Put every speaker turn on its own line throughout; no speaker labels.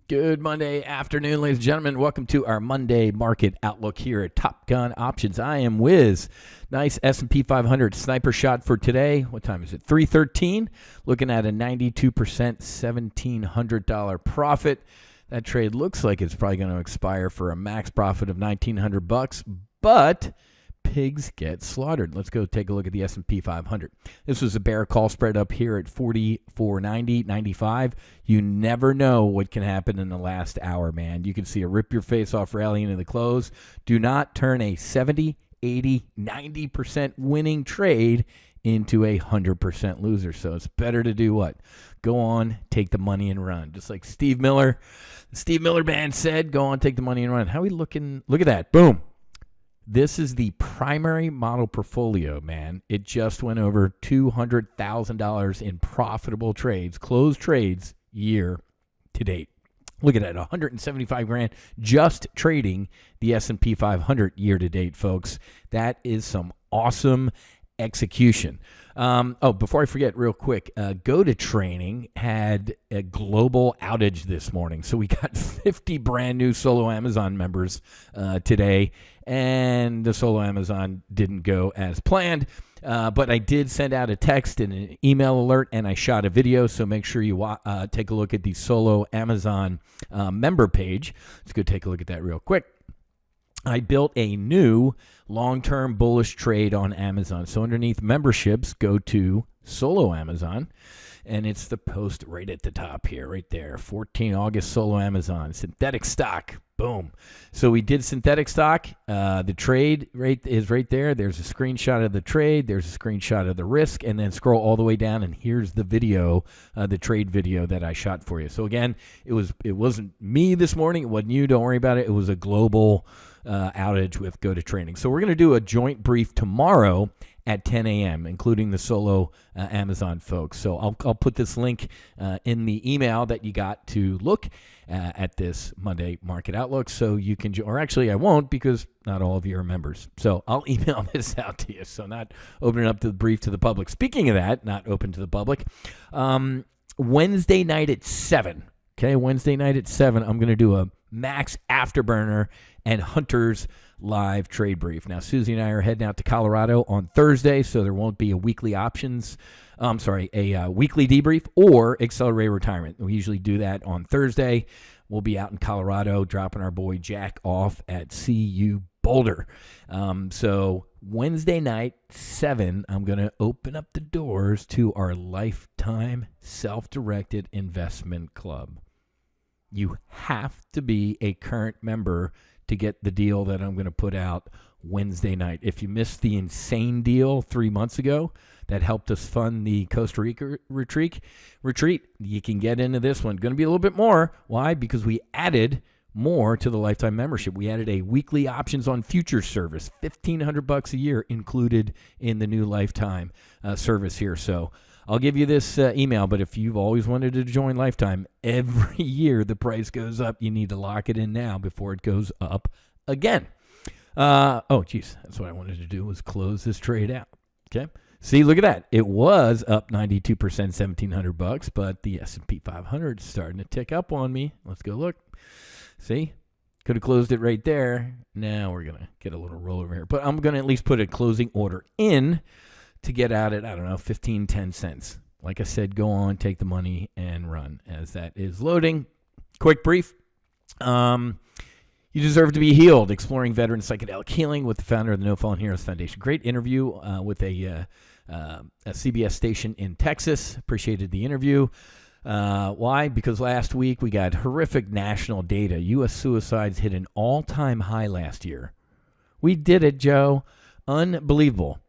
Good Monday afternoon, ladies and gentlemen. Welcome to our Monday market outlook here at Top Gun Options. I am Wiz. Nice S&P 500 sniper shot for today. What time is it? 3:13. Looking at a 92% $1,700 profit. That trade looks like it's probably going to expire for a max profit of $1,900, but pigs get slaughtered. Let's go take a look at the S&P 500. This was a bear call spread up here at 44.90, 95. You never know what can happen in the last hour, man. You can see a rip your face off rally into the close. Do not turn a 70, 80, 90% winning trade into a 100% loser. So it's better to do what? Go on, take the money and run. Just like Steve Miller, the Steve Miller band said, go on, take the money and run. How are we looking? Look at that. Boom. This is the primary model portfolio, man. It just went over $200,000 in profitable trades, closed trades year to date. Look at that, $175,000 just trading the S&P 500 year to date, folks. That is some awesome execution. Before I forget, real quick, Go to Training had a global outage this morning. So we got 50 brand new solo Amazon members today, and the solo Amazon didn't go as planned. But I did send out a text and an email alert, and I shot a video. So make sure you take a look at the solo Amazon member page. Let's go take a look at that real quick. I built a new long-term bullish trade on Amazon. So underneath memberships, go to Solo Amazon, and it's the post right at the top here, right there. 14 August Solo Amazon, synthetic stock, boom. So we did synthetic stock. The trade rate is right there. There's a screenshot of the trade. There's a screenshot of the risk, and then scroll all the way down, and here's the video, the trade video that I shot for you. So again, it wasn't me this morning. It wasn't you. Don't worry about it. It was a global outage with Go to Training. So we're going to do a joint brief tomorrow at 10 a.m., including the solo Amazon folks. So I'll put this link in the email that you got to look at this Monday market outlook, so you can, or actually I won't, because not all of you are members. So I'll email this out to you. So not opening up the brief to the public. Speaking of that, not open to the public, Wednesday night at 7. Okay, Wednesday night at 7, I'm going to do a Max Afterburner and Hunter's live trade brief. Now, Susie and I are heading out to Colorado on Thursday, so there won't be a weekly options, a weekly debrief or accelerated retirement. We usually do that on Thursday. We'll be out in Colorado dropping our boy Jack off at CU Boulder. So Wednesday night, 7, I'm going to open up the doors to our Lifetime Self-Directed Investment Club. You have to be a current member to get the deal that I'm going to put out Wednesday night. If you missed the insane deal 3 months ago that helped us fund the Costa Rica retreat, you can get into this one. Going to be a little bit more. Why? Because we added more to the lifetime membership. We added a weekly options on futures service, $1,500 a year included in the new lifetime service here. So I'll give you this email, but if you've always wanted to join Lifetime, every year the price goes up. You need to lock it in now before it goes up again. That's what I wanted to do, was close this trade out. Okay. See, look at that. It was up 92%, $1,700, but the S&P 500 is starting to tick up on me. Let's go look. See? Could have closed it right there. Now we're going to get a little rollover here, but I'm going to at least put a closing order in to get out at, 10 cents. Like I said, go on, take the money, and run as that is loading. Quick brief. You deserve to be healed. Exploring veteran psychedelic healing with the founder of the No Fallen Heroes Foundation. Great interview with a CBS station in Texas. Appreciated the interview. Why? Because last week we got horrific national data. U.S. suicides hit an all-time high last year. We did it, Joe. Unbelievable.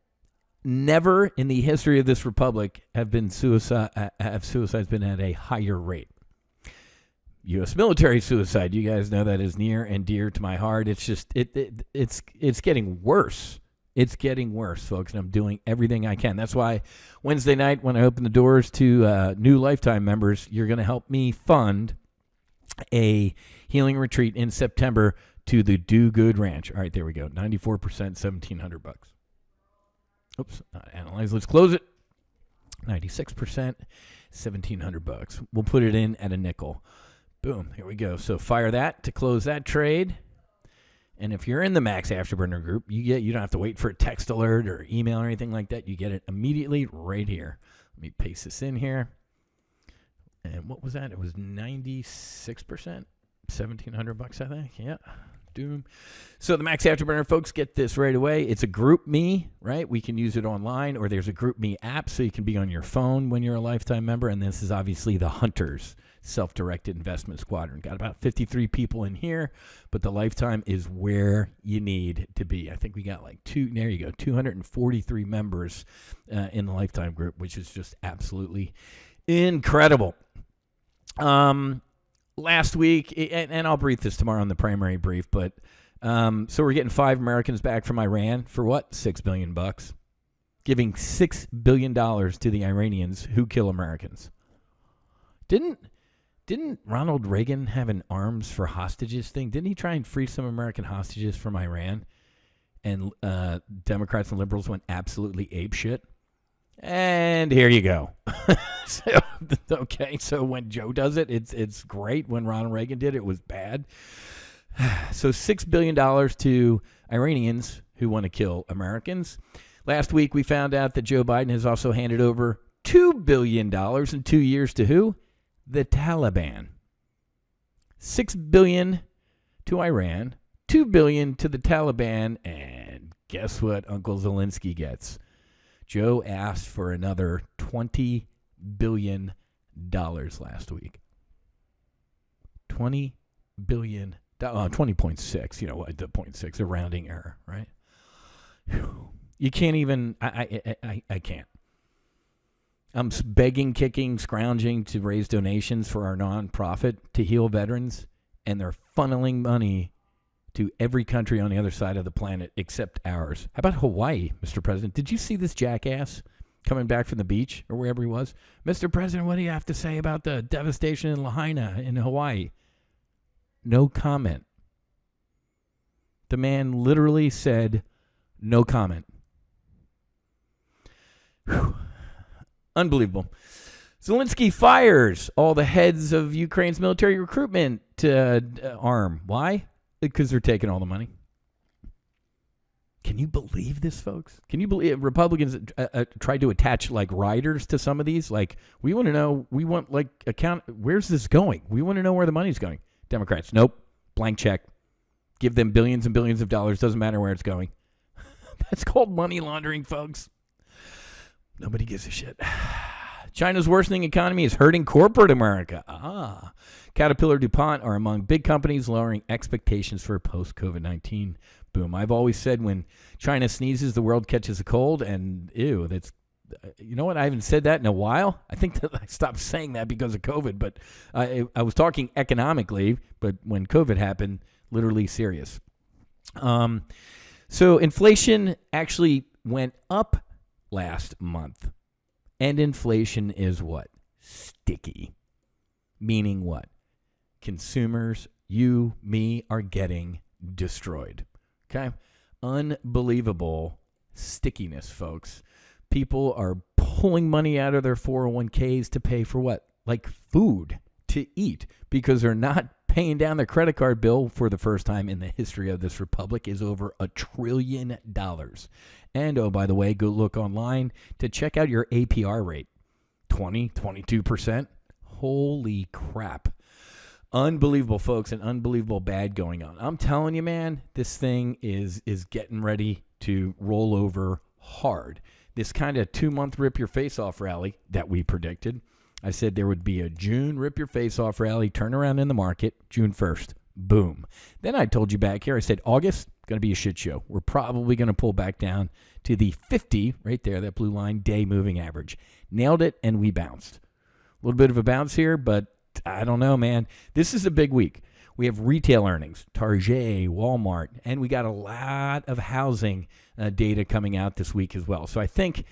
Never in the history of this republic have suicides been at a higher rate. U.S. military suicide, you guys know that is near and dear to my heart. It's just it's getting worse. It's getting worse, folks, and I'm doing everything I can. That's why Wednesday night when I open the doors to new Lifetime members, you're going to help me fund a healing retreat in September to the Do Good Ranch. All right, there we go. 94%, $1,700. Oops, not analyze. Let's close it. 96%, $1,700. We'll put it in at a nickel. Boom. Here we go. So fire that to close that trade. And if you're in the Max Afterburner group, you don't have to wait for a text alert or email or anything like that. You get it immediately right here. Let me paste this in here. And what was that? It was 96%, $1,700, I think. Yeah. Doom. So the Max Afterburner folks, get this right away. It's a Group Me, right? We can use it online, or there's a Group Me app, so you can be on your phone when you're a lifetime member. And this is obviously the Hunters Self-Directed Investment Squadron. Got about 53 people in here, but the lifetime is where you need to be. I think we got like 243 members in the lifetime group, which is just absolutely incredible. Last week, and I'll brief this tomorrow on the primary brief, but so we're getting 5 Americans back from Iran for what? $6 billion. Giving $6 billion to the Iranians who kill Americans. Didn't Ronald Reagan have an arms for hostages thing? Didn't he try and free some American hostages from Iran? And Democrats and liberals went absolutely apeshit. And here you go. So when Joe does it, it's great. When Ronald Reagan did it, it was bad. So $6 billion to Iranians who want to kill Americans. Last week, we found out that Joe Biden has also handed over $2 billion in 2 years to who? The Taliban. $6 billion to Iran, $2 billion to the Taliban, and guess what Uncle Zelensky gets? Joe asked for another $20 billion last week. $20 billion. 20.6, the 0.6, a rounding error, right? You can't even, I can't. I'm begging, kicking, scrounging to raise donations for our nonprofit to heal veterans, and they're funneling money to every country on the other side of the planet except ours. How about Hawaii, Mr. President? Did you see this jackass coming back from the beach or wherever he was? Mr. President, what do you have to say about the devastation in Lahaina in Hawaii? No comment. The man literally said, no comment. Whew. Unbelievable. Zelensky fires all the heads of Ukraine's military recruitment arm. Why? Because they're taking all the money. Can you believe this, folks? Can you believe Republicans tried to attach like riders to some of these? Like, we want to know, where's this going? We want to know where the money's going. Democrats, nope, blank check. Give them billions and billions of dollars. Doesn't matter where it's going. That's called money laundering, folks. Nobody gives a shit. China's worsening economy is hurting corporate America. Caterpillar, DuPont are among big companies lowering expectations for post-COVID-19 boom. I've always said when China sneezes, the world catches a cold, and ew, that's, you know what? I haven't said that in a while. I think that I stopped saying that because of COVID, but I was talking economically, but when COVID happened, literally serious. So inflation actually went up last month. And inflation is what? Sticky. Meaning what? Consumers, you, me, are getting destroyed. Okay? Unbelievable stickiness, folks. People are pulling money out of their 401ks to pay for what? Like food to eat, because they're not paying down their credit card bill for the first time in the history of this republic is over $1 trillion. And, oh, by the way, go look online to check out your APR rate. 22%. Holy crap. Unbelievable, folks, and unbelievable bad going on. I'm telling you, man, this thing is getting ready to roll over hard. This kind of 2-month rip-your-face-off rally that we predicted. I said there would be a June rip-your-face-off rally, turnaround in the market, June 1st. Boom. Then I told you back here, I said August, going to be a shit show. We're probably going to pull back down to the 50, right there, that blue line, day moving average. Nailed it, and we bounced. A little bit of a bounce here, but I don't know, man. This is a big week. We have retail earnings, Target, Walmart, and we got a lot of housing data coming out this week as well. So I think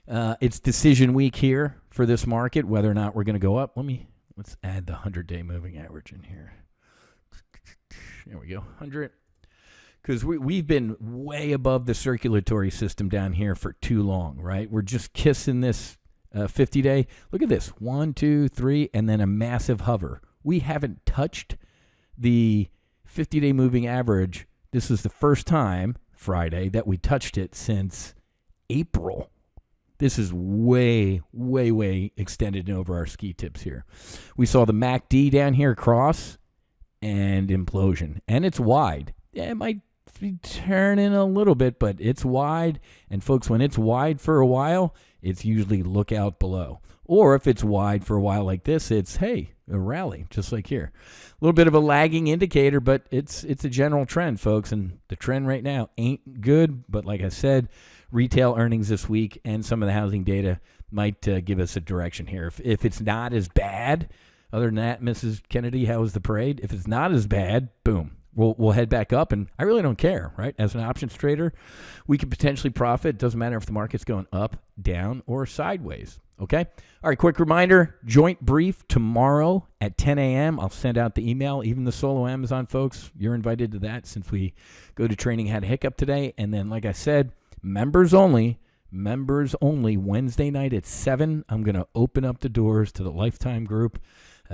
it's decision week here for this market, whether or not we're going to go up. Let's add the 100-day moving average in here. There we go, 100. Because we've been way above the circulatory system down here for too long, right? We're just kissing this 50-day. Look at this, 1, 2, 3, and then a massive hover. We haven't touched the 50-day moving average. This is the first time, Friday, that we touched it since April. This is way, way, way extended over our ski tips here. We saw the MACD down here cross and implosion, and it's wide. Yeah, it might be turning a little bit, but it's wide. And folks, when it's wide for a while, it's usually look out below. Or if it's wide for a while like this, it's, hey, a rally, just like here. A little bit of a lagging indicator, but it's a general trend, folks. And the trend right now ain't good. But like I said, retail earnings this week and some of the housing data might give us a direction here. If it's not as bad, other than that, Mrs. Kennedy, how was the parade? If it's not as bad, boom. We'll head back up, and I really don't care, right? As an options trader, we could potentially profit. It doesn't matter if the market's going up, down, or sideways, okay? All right, quick reminder, joint brief tomorrow at 10 a.m. I'll send out the email. Even the solo Amazon folks, you're invited to that since we go to training had a hiccup today. And then, like I said, members only Wednesday night at 7. I'm going to open up the doors to the Lifetime group.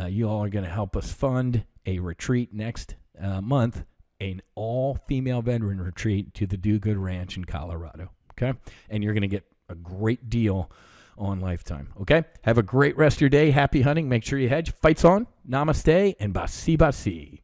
You all are going to help us fund a retreat next month, an all-female veteran retreat to the Do Good Ranch in Colorado, okay? And you're going to get a great deal on Lifetime, okay? Have a great rest of your day. Happy hunting. Make sure you hedge. Fights on. Namaste and basi basi.